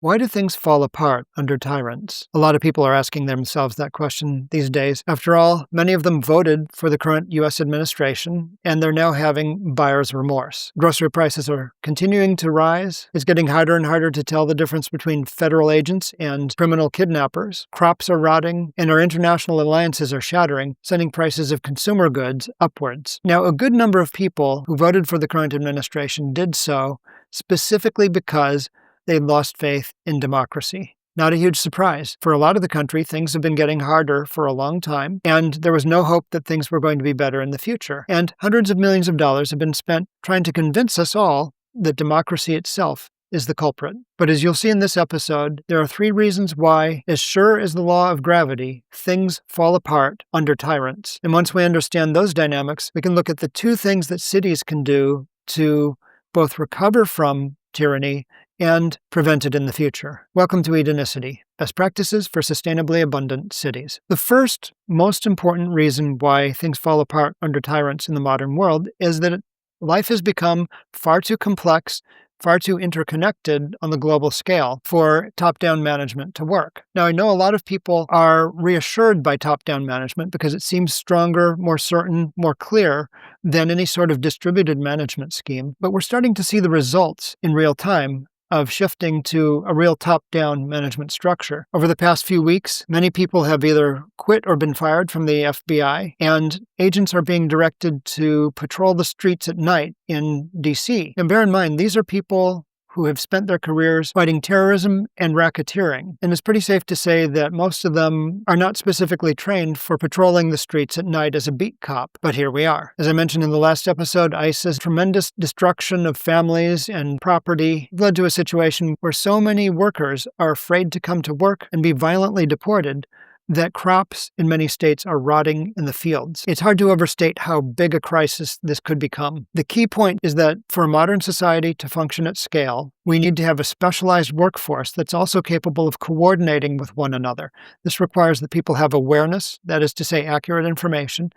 Why do things fall apart under tyrants? A lot of people are asking themselves that question these days. After all, many of them voted for the current U.S. administration, and they're now having buyer's remorse. Grocery prices are continuing to rise. It's getting harder and harder to tell the difference between federal agents and criminal kidnappers. Crops are rotting, and our international alliances are shattering, sending prices of consumer goods upwards. Now, a good number of people who voted for the current administration did so specifically because they lost faith in democracy. Not a huge surprise. For a lot of the country, things have been getting harder for a long time, and there was no hope that things were going to be better in the future. And hundreds of millions of dollars have been spent trying to convince us all that democracy itself is the culprit. But as you'll see in this episode, there are 3 reasons why, as sure as the law of gravity, things fall apart under tyrants. And once we understand those dynamics, we can look at the 2 things that cities can do to both recover from tyranny and prevent it in the future. Welcome to Edenicity, Best Practices for Sustainably Abundant Cities. The first, most important reason why things fall apart under tyrants in the modern world is that life has become far too complex, far too interconnected on the global scale for top-down management to work. Now, I know a lot of people are reassured by top-down management because it seems stronger, more certain, more clear than any sort of distributed management scheme, but we're starting to see the results in real time of shifting to a real top-down management structure. Over the past few weeks, many people have either quit or been fired from the FBI, and agents are being directed to patrol the streets at night in D.C. And bear in mind, these are people who have spent their careers fighting terrorism and racketeering. And it's pretty safe to say that most of them are not specifically trained for patrolling the streets at night as a beat cop. But here we are. As I mentioned in the last episode, ICE's tremendous destruction of families and property led to a situation where so many workers are afraid to come to work and be violently deported that crops in many states are rotting in the fields. It's hard to overstate how big a crisis this could become. The key point is that for a modern society to function at scale, we need to have a specialized workforce that's also capable of coordinating with one another. This requires that people have awareness, that is to say, accurate information,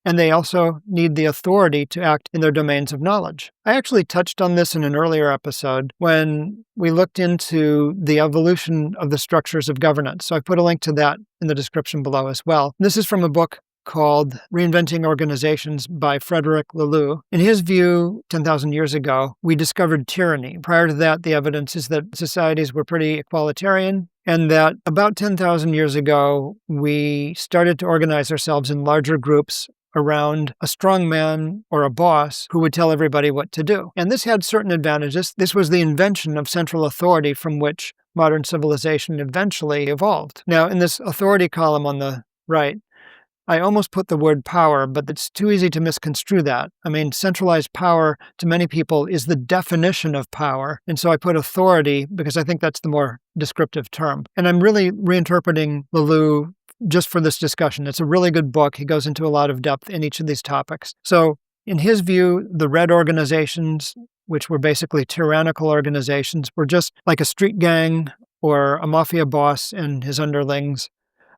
and they also need the authority to act in their domains of knowledge. I actually touched on this in an earlier episode when we looked into the evolution of the structures of governance. So I put a link to that in the description below as well. This is from a book called Reinventing Organizations by Frederic Laloux. In his view, 10,000 years ago, we discovered tyranny. Prior to that, the evidence is that societies were pretty equalitarian, and that about 10,000 years ago, we started to organize ourselves in larger groups around a strong man or a boss who would tell everybody what to do. And this had certain advantages. This was the invention of central authority from which modern civilization eventually evolved. Now, in this authority column on the right, I almost put the word power, but it's too easy to misconstrue that. I mean, centralized power to many people is the definition of power. And so I put authority because I think that's the more descriptive term. And I'm really reinterpreting Laloux just for this discussion. It's a really good book. He goes into a lot of depth in each of these topics. So in his view, the red organizations, which were basically tyrannical organizations, were just like a street gang or a mafia boss and his underlings,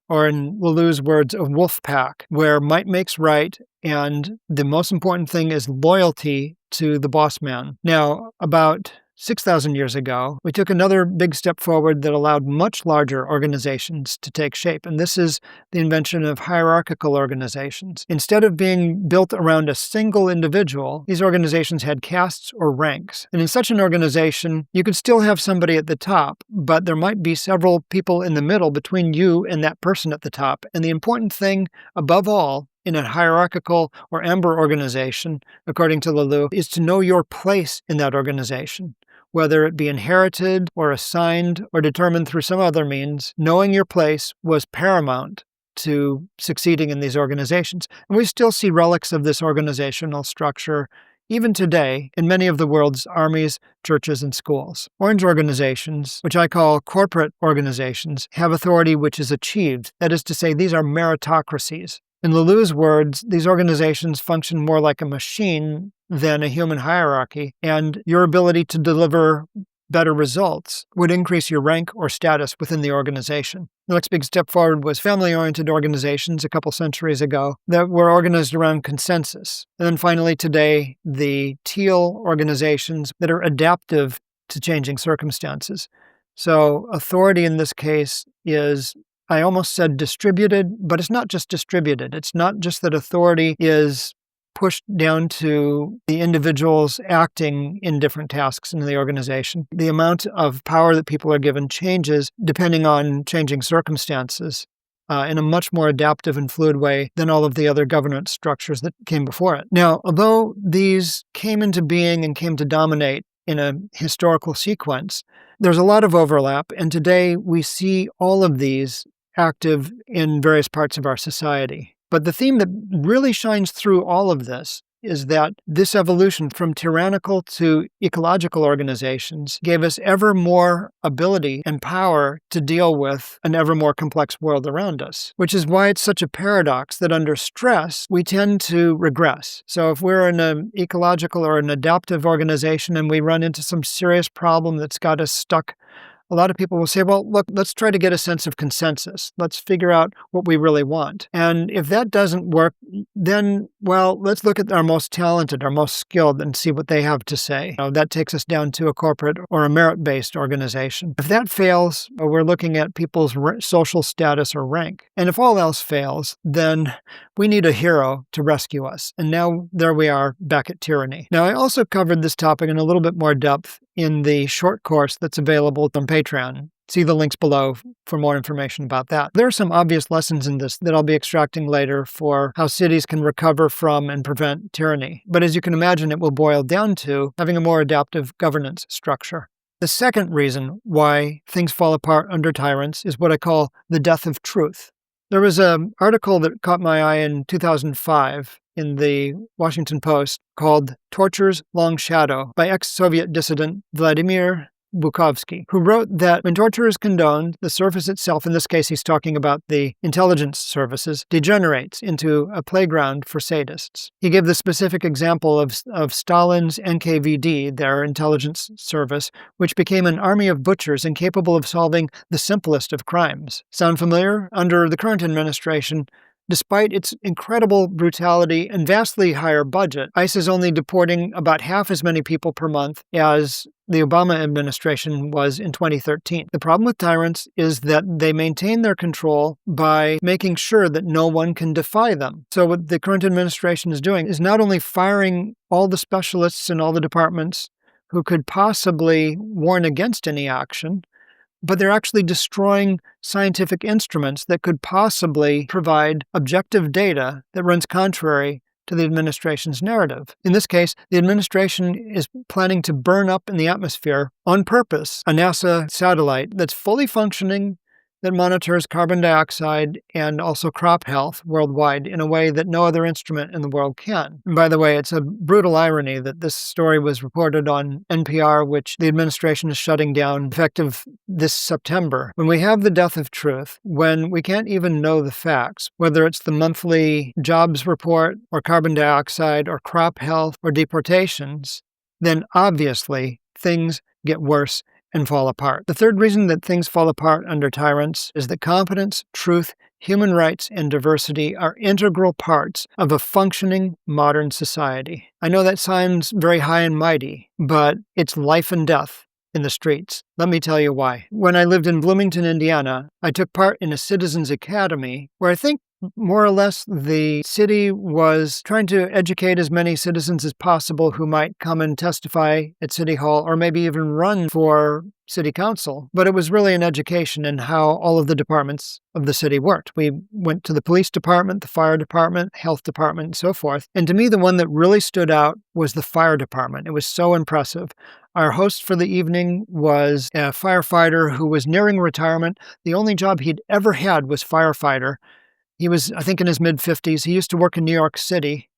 or in Laloux's words, a wolf pack, where might makes right, and the most important thing is loyalty to the boss man. Now, about 6,000 years ago, we took another big step forward that allowed much larger organizations to take shape, and this is the invention of hierarchical organizations. Instead of being built around a single individual, these organizations had castes or ranks. And in such an organization, you could still have somebody at the top, but there might be several people in the middle between you and that person at the top. And the important thing, above all, in a hierarchical or amber organization, according to Laloux, is to know your place in that organization. Whether it be inherited or assigned or determined through some other means, knowing your place was paramount to succeeding in these organizations. And we still see relics of this organizational structure even today in many of the world's armies, churches, and schools. Orange organizations, which I call corporate organizations, have authority which is achieved. That is to say, these are meritocracies. In Laloux's words, these organizations function more like a machine than a human hierarchy, and your ability to deliver better results would increase your rank or status within the organization. The next big step forward was family-oriented organizations a couple centuries ago that were organized around consensus. And then finally today, the teal organizations that are adaptive to changing circumstances. So authority in this case is, I almost said distributed, but it's not just distributed. It's not just that authority is pushed down to the individuals acting in different tasks in the organization. The amount of power that people are given changes depending on changing circumstances in a much more adaptive and fluid way than all of the other governance structures that came before it. Now, although these came into being and came to dominate in a historical sequence, there's a lot of overlap, and today we see all of these active in various parts of our society. But the theme that really shines through all of this is that this evolution from tyrannical to ecological organizations gave us ever more ability and power to deal with an ever more complex world around us, which is why it's such a paradox that under stress, we tend to regress. So if we're in an ecological or an adaptive organization and we run into some serious problem that's got us stuck, a lot of people will say, well, look, let's try to get a sense of consensus. Let's figure out what we really want. And if that doesn't work, then, well, let's look at our most talented, our most skilled, and see what they have to say. That takes us down to a corporate or a merit-based organization. If that fails, we're looking at people's social status or rank. And if all else fails, then we need a hero to rescue us. And now there we are back at tyranny. Now, I also covered this topic in a little bit more depth in the short course that's available on Patreon. See the links below for more information about that. There are some obvious lessons in this that I'll be extracting later for how cities can recover from and prevent tyranny. But as you can imagine, it will boil down to having a more adaptive governance structure. The second reason why things fall apart under tyrants is what I call the death of truth. There was an article that caught my eye in 2005 in the Washington Post called Torture's Long Shadow by ex-Soviet dissident Vladimir Bukovsky, who wrote that when torture is condoned, the service itself, in this case he's talking about the intelligence services, degenerates into a playground for sadists. He gave the specific example of Stalin's NKVD, their intelligence service, which became an army of butchers incapable of solving the simplest of crimes. Sound familiar? Under the current administration, despite its incredible brutality and vastly higher budget, ICE is only deporting about half as many people per month as the Obama administration was in 2013. The problem with tyrants is that they maintain their control by making sure that no one can defy them. So what the current administration is doing is not only firing all the specialists in all the departments who could possibly warn against any action, but they're actually destroying scientific instruments that could possibly provide objective data that runs contrary to the administration's narrative. In this case, the administration is planning to burn up in the atmosphere on purpose a NASA satellite that's fully functioning, that monitors carbon dioxide and also crop health worldwide in a way that no other instrument in the world can. And by the way, it's a brutal irony that this story was reported on NPR, which the administration is shutting down effective this September. When we have the death of truth, when we can't even know the facts, whether it's the monthly jobs report or carbon dioxide or crop health or deportations, then obviously things get worse and fall apart. The third reason that things fall apart under tyrants is that competence, truth, human rights, and diversity are integral parts of a functioning modern society. I know that sounds very high and mighty, but it's life and death in the streets. Let me tell you why. When I lived in Bloomington, Indiana, I took part in a citizens academy where I think more or less the city was trying to educate as many citizens as possible who might come and testify at City Hall or maybe even run for city council. But it was really an education in how all of the departments of the city worked. We went to the police department, the fire department, health department, and so forth. And to me, the one that really stood out was the fire department. It was so impressive. Our host for the evening was a firefighter who was nearing retirement. The only job he'd ever had was firefighter. He was, I think, in his mid-50s. He used to work in New York City,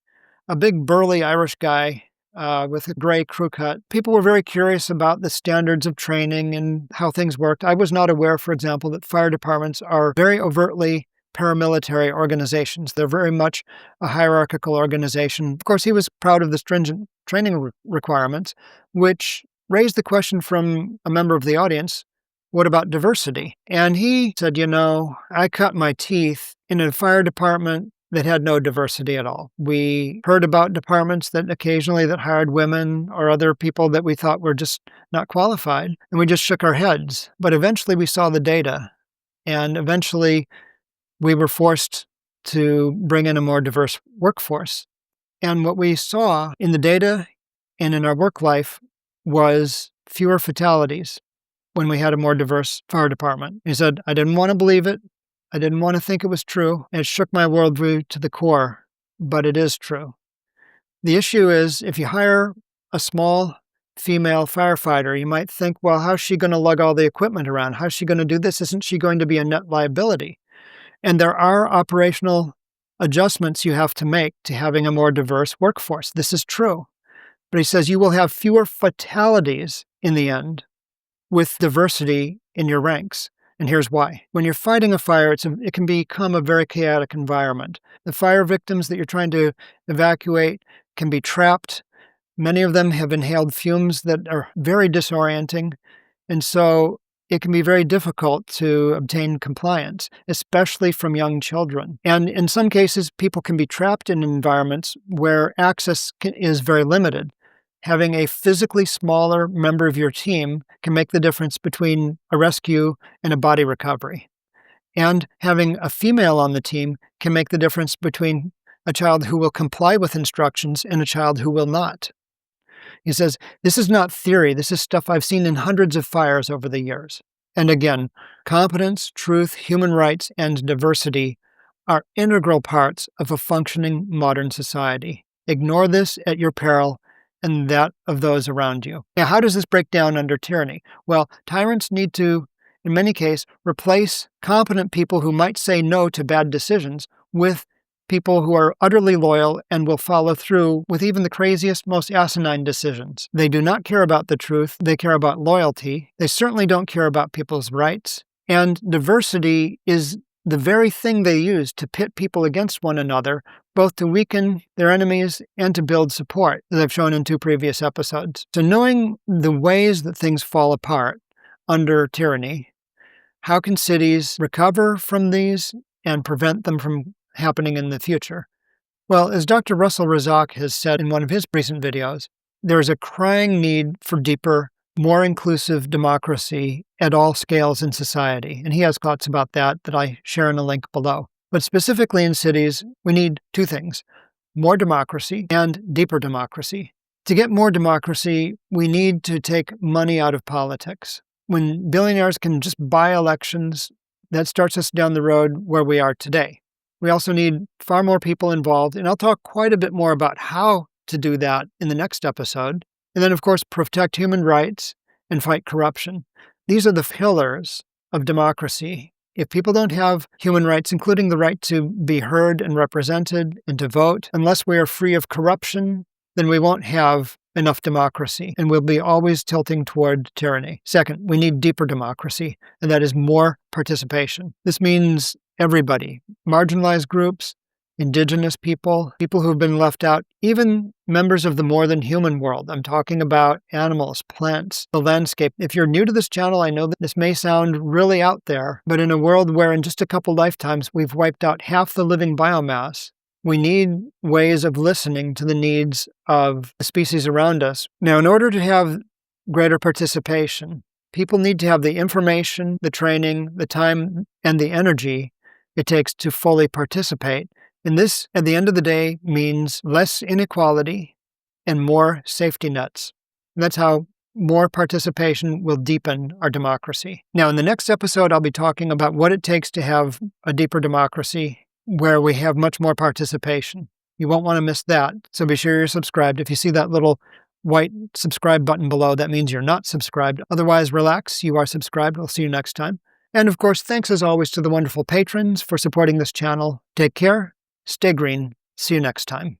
a big burly Irish guy with a gray crew cut. People were very curious about the standards of training and how things worked. I was not aware, for example, that fire departments are very overtly paramilitary organizations. They're very much a hierarchical organization. Of course, he was proud of the stringent training requirements, which raised the question from a member of the audience, what about diversity? And he said, I cut my teeth in a fire department that had no diversity at all. We heard about departments that hired women or other people that we thought were just not qualified, and we just shook our heads. But eventually we saw the data, and eventually we were forced to bring in a more diverse workforce. And what we saw in the data and in our work life was fewer fatalities when we had a more diverse fire department. He said, I didn't want to believe it. I didn't want to think it was true. It shook my worldview to the core, but it is true. The issue is if you hire a small female firefighter, you might think, well, how's she going to lug all the equipment around? How's she going to do this? Isn't she going to be a net liability? And there are operational adjustments you have to make to having a more diverse workforce. This is true. But he says you will have fewer fatalities in the end with diversity in your ranks. And here's why. When you're fighting a fire, it can become a very chaotic environment. The fire victims that you're trying to evacuate can be trapped. Many of them have inhaled fumes that are very disorienting. And so it can be very difficult to obtain compliance, especially from young children. And in some cases, people can be trapped in environments where access is very limited. Having a physically smaller member of your team can make the difference between a rescue and a body recovery. And having a female on the team can make the difference between a child who will comply with instructions and a child who will not. He says, this is not theory. This is stuff I've seen in hundreds of fires over the years. And again, competence, truth, human rights, and diversity are integral parts of a functioning modern society. Ignore this at your peril and that of those around you. Now, how does this break down under tyranny? Well, tyrants need to, in many cases, replace competent people who might say no to bad decisions with people who are utterly loyal and will follow through with even the craziest, most asinine decisions. They do not care about the truth. They care about loyalty. They certainly don't care about people's rights. And diversity is the very thing they use to pit people against one another, both to weaken their enemies and to build support, as I've shown in 2 previous episodes. So knowing the ways that things fall apart under tyranny, how can cities recover from these and prevent them from happening in the future? Well, as Dr. Russell Razak has said in one of his recent videos, there is a crying need for deeper, more inclusive democracy at all scales in society. And he has thoughts about that I share in a link below. But specifically in cities, we need 2 things: more democracy and deeper democracy. To get more democracy, we need to take money out of politics. When billionaires can just buy elections, that starts us down the road where we are today. We also need far more people involved, and I'll talk quite a bit more about how to do that in the next episode. And then, of course, protect human rights and fight corruption. These are the pillars of democracy. If people don't have human rights, including the right to be heard and represented and to vote, unless we are free of corruption, then we won't have enough democracy, and we'll be always tilting toward tyranny. Second, we need deeper democracy, and that is more participation. This means everybody, marginalized groups, indigenous people, people who've been left out, even members of the more than human world. I'm talking about animals, plants, the landscape. If you're new to this channel, I know that this may sound really out there, but in a world where in just a couple lifetimes we've wiped out half the living biomass, we need ways of listening to the needs of the species around us. Now, in order to have greater participation, people need to have the information, the training, the time, and the energy it takes to fully participate. And this, at the end of the day, means less inequality and more safety nets. And that's how more participation will deepen our democracy. Now, in the next episode, I'll be talking about what it takes to have a deeper democracy where we have much more participation. You won't want to miss that, so be sure you're subscribed. If you see that little white subscribe button below, that means you're not subscribed. Otherwise, relax, you are subscribed. We'll see you next time. And of course, thanks as always to the wonderful patrons for supporting this channel. Take care, stay green, see you next time.